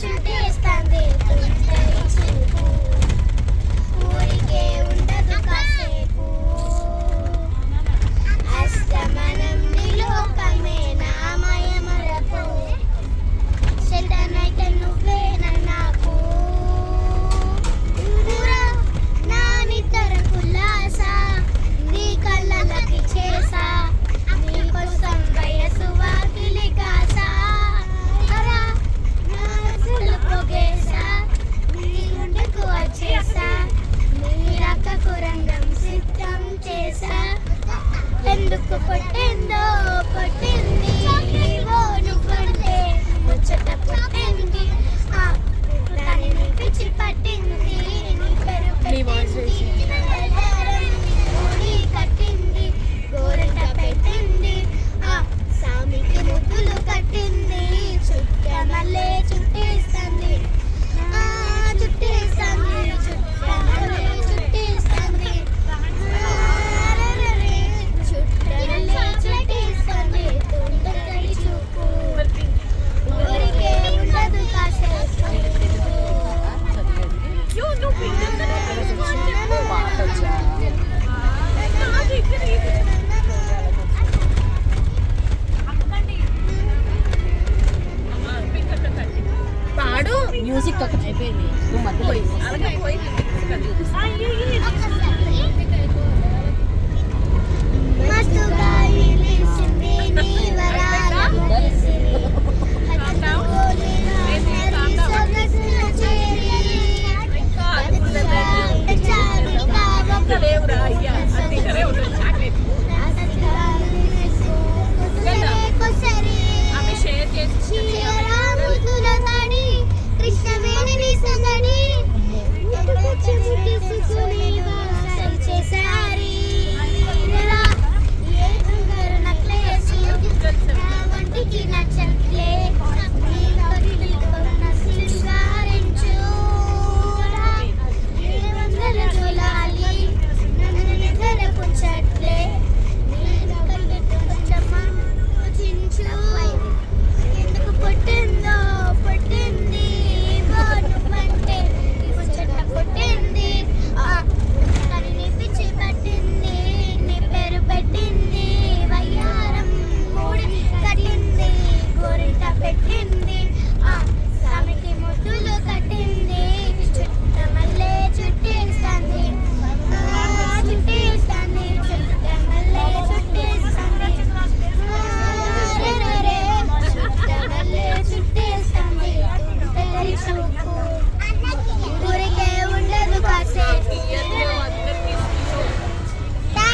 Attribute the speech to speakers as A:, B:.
A: చుట్టేస్తాంది తుంటరి చూపు ఊరికే ఉండదు కాసేపు అస్తమనం నిలోకమే నామయమరపు చెడ్డనైతే నువ్వే నాకు ఊరా నా నిద్ర కులాస నీ కళ్ళకి చేసా నీకోసం వయసు వాకిలి కాసా అరా నా అసలు పొగేసా నీ గుండెకు వచ్చేసా నీ రక్కకు రంగం సిద్ధం చేసా ఎందుకు కొట్టిందో కొట్టింది ఓ నువ్వంటే ముచ్చట పుట్టింది దానిని పిచ్చి పట్టింది నీ పేరు పెట్టింది